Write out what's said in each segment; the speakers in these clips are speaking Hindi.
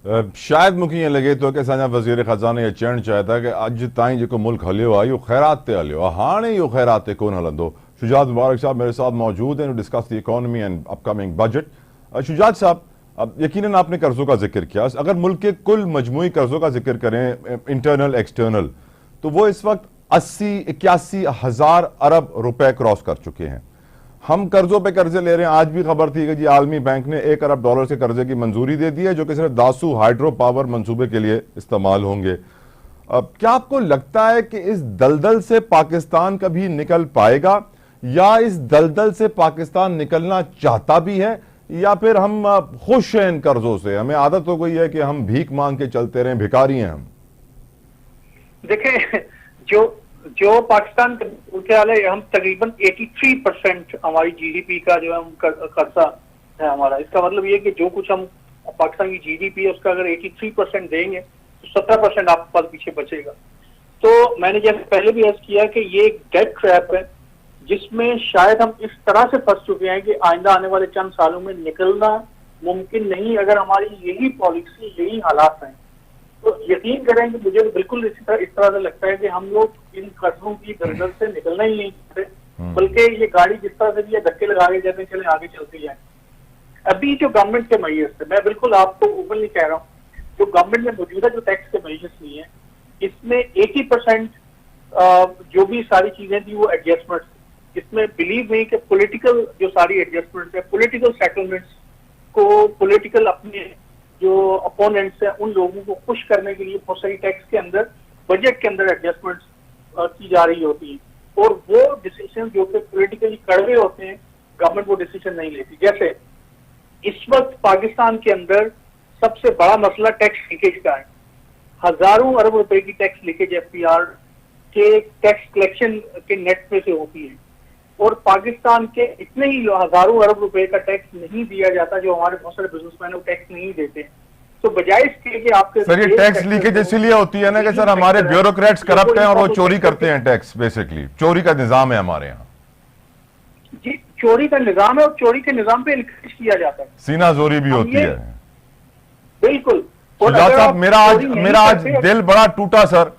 शायद मूंखे ईअं लॻे थो कि असांजा वज़ीर ख़ज़ाना इहो चवणु चाहिनि था कि अॼु ताईं जेको मुल्क हलियो आहे इहो ख़ैरात ते हलियो आहे, हाणे इहो ख़ैरात ते कोन हलंदो। शुजात मुबारक साहब मेरे साथ मौजूद हैं, discuss the economy and upcoming budget. Shujaat साहब, अब यकीनन आपने कर्जों का जिक्र किया, अगर मुल्क के कुल मजमूई कर्जों का जिक्र करें इंटरनल एक्सटर्नल, तो वो इस वक्त 80-81 हज़ार अरब रुपए क्रॉस कर चुके हैं। हम कर्जों पे कर्जे ले रहे हैं। आज भी खबर थी कि जी आलमी बैंक ने $1 अरब से कर्जे की मंजूरी दे दी है, जो कि सिर्फ दासू हाइड्रो पावर मंसूबे के लिए इस्तेमाल होंगे। अब क्या आपको लगता है कि इस दलदल से पाकिस्तान कभी निकल पाएगा, या इस दलदल से पाकिस्तान निकलना चाहता भी है, या फिर हम खुश हैं इन कर्जों से, हमें आदत हो गई है कि हम भीख मांग के चलते रहें, भिखारी हैं हम? देखिए, जो जो पाकिस्तान का हाल है, हम तकरीबन 83% हमारी जीडीपी का जो है कर्जा है हमारा। इसका मतलब ये कि जो कुछ हम पाकिस्तान की जीडीपी है उसका अगर 83% देंगे तो 17% आपके पास पीछे बचेगा। तो मैंने जैसे पहले भी अर्ज किया कि ये एक डेट ट्रैप है जिसमें शायद हम इस तरह से फंस चुके हैं कि आइंदा आने वाले चंद सालों में निकलना मुमकिन नहीं, अगर हमारी यही पॉलिसी यही हालात हैं। तो यकीन करें कि मुझे बिल्कुल इस तरह से लगता है कि हम लोग इन कर्जों की दलदल से निकलना ही नहीं चाहते, बल्कि ये गाड़ी जिस तरह से भी ये धक्के लगा के जाते चले आगे चलती जाए। अभी जो गवर्नमेंट के मैयर्स है, मैं बिल्कुल आपको ओपनली कह रहा हूँ, जो गवर्नमेंट ने मौजूदा जो टैक्स के मैयर्स लिए हैं, इसमें 80% जो भी सारी चीजें थी वो एडजस्टमेंट, इसमें बिलीव नहीं कि पॉलिटिकल जो सारी एडजस्टमेंट है, पॉलिटिकल सेटलमेंट्स को, पॉलिटिकल अपने जो अपोनेंट्स हैं उन लोगों को खुश करने के लिए बहुत सारी टैक्स के अंदर, बजट के अंदर एडजस्टमेंट्स की जा रही होती है, और वो डिसीजन जो कि पॉलिटिकली कड़वे होते हैं, गवर्नमेंट वो डिसीजन नहीं लेती। जैसे इस वक्त पाकिस्तान के अंदर सबसे बड़ा मसला टैक्स लीकेज का है। हजारों अरब रुपए की टैक्स लीकेज एफपीआर के टैक्स कलेक्शन के नेट में से होती है, और पाकिस्तान के इतने ही हजारों अरब रुपए का टैक्स नहीं दिया जाता, जो हमारे बहुत सारे बिजनेसमैन वो टैक्स नहीं देते। तो बजाय इसके कि आपके सर ये टैक्स लीकेज इसीलिए होती है ना कि सर हमारे ब्यूरोक्रेट्स करप्ट हैं और वो चोरी करते हैं टैक्स, बेसिकली चोरी का निजाम है हमारे यहाँ। जी, चोरी का निजाम है, और चोरी के निजाम पे इनकरेज किया जाता है, सीना जोरी भी होती है। बिल्कुल। शुजात साहब, मेरा आज दिल बड़ा टूटा सर,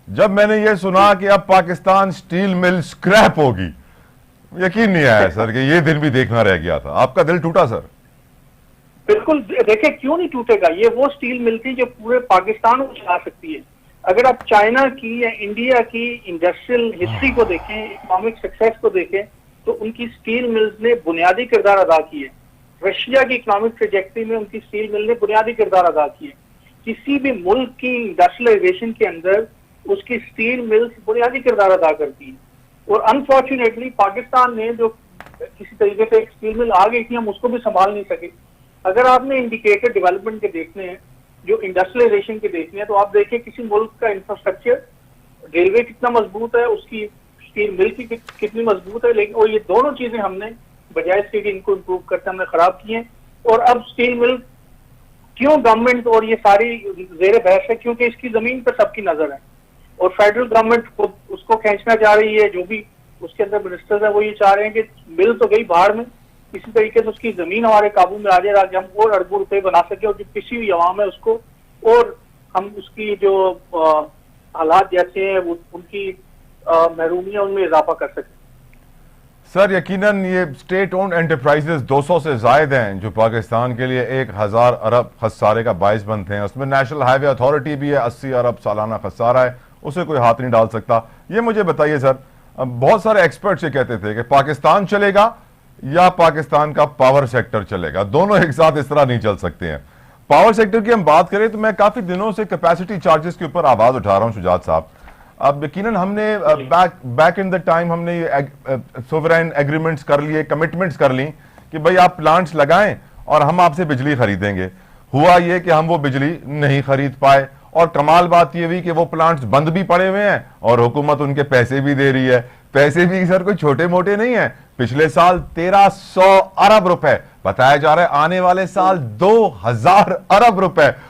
जब मैंने ये सुना कि अब पाकिस्तान स्टील मिल स्क्रैप होगी। यकीन नहीं आया सर कि ये दिन भी देखना रह गया था। आपका दिल टूटा सर? बिल्कुल। देखिए, क्यों नहीं टूटेगा, ये वो स्टील मिल थी जो पूरे पाकिस्तान को चला सकती है। अगर आप चाइना की या इंडिया की इंडस्ट्रियल हिस्ट्री को देखें, इकोनॉमिक सक्सेस को देखें, तो उनकी स्टील मिल्स ने बुनियादी किरदार अदा किए। रशिया की इकोनॉमिक ट्रेजेक्टरी में उनकी स्टील मिल ने बुनियादी किरदार अदा किए। किसी भी मुल्क की इंडस्ट्रियलाइजेशन के अंदर उसकी स्टील मिल्स बुनियादी किरदार अदा करती है, और अनफॉर्चुनेटली पाकिस्तान ने जो किसी तरीके से एक स्टील मिल आ गई थी, हम उसको भी संभाल नहीं सके। अगर आपने इंडिकेटर डेवलपमेंट के देखने हैं, जो इंडस्ट्रियलाइजेशन के देखने हैं, तो आप देखिए किसी मुल्क का इंफ्रास्ट्रक्चर, रेलवे कितना मजबूत है, उसकी स्टील मिल की कितनी मजबूत है, लेकिन और ये दोनों चीजें हमने बजाय इसके कि इनको इम्प्रूव करते हमने खराब की हैं। और अब स्टील मिल क्यों गवर्नमेंट और ये सारी जेर बहस है, क्योंकि इसकी जमीन पर सबकी नजर है, और फेडरल गवर्नमेंट खुद उसको खींचना चाह रही है। जो भी उसके अंदर मिनिस्टर्स हैं वो ये चाह रहे हैं कि मिल तो गई बाहर में, किसी तरीके से उसकी जमीन हमारे काबू में आ जाए, ताकि हम और अरबों रुपए बना सके, और जो पिछी हुई अवाम है उसको, और हम उसकी जो हालात जैसे हैं वो उनकी महरूमियां उनमें इजाफा कर सके। सर यकीनन ये स्टेट ओन्ड एंटरप्राइजेस 200 से जायद हैं जो पाकिस्तान के लिए 1000 अरब खसारे का बायस बनते हैं। उसमें नेशनल हाईवे अथॉरिटी भी है, 80 अरब सालाना खसारा है, उसे कोई हाथ नहीं डाल सकता। ये मुझे बताइए सर, बहुत सारे एक्सपर्ट्स ये कहते थे कि पाकिस्तान चलेगा या पाकिस्तान का पावर सेक्टर चलेगा, दोनों एक साथ इस तरह नहीं चल सकते हैं। पावर सेक्टर की हम बात करें तो मैं काफी दिनों से कैपेसिटी चार्जेस के ऊपर आवाज उठा रहा हूं शुजात साहब। अब यकीनन हमने बैक इन द टाइम हमने ये सोवरेन एग्रीमेंट्स कर लिए, कमिटमेंट्स कर ली कि भाई आप प्लांट्स लगाएं और हम आपसे बिजली खरीदेंगे। हुआ ये कि हम वो बिजली नहीं खरीद पाए, और कमाल बात ये हुई कि वो प्लांट्स बंद भी पड़े हुए हैं और हुकूमत उनके पैसे भी दे रही है। पैसे भी सर कोई छोटे मोटे नहीं है। पिछले साल 1300 अरब रुपए बताया जा रहा है, आने वाले साल 2000 अरब रुपए,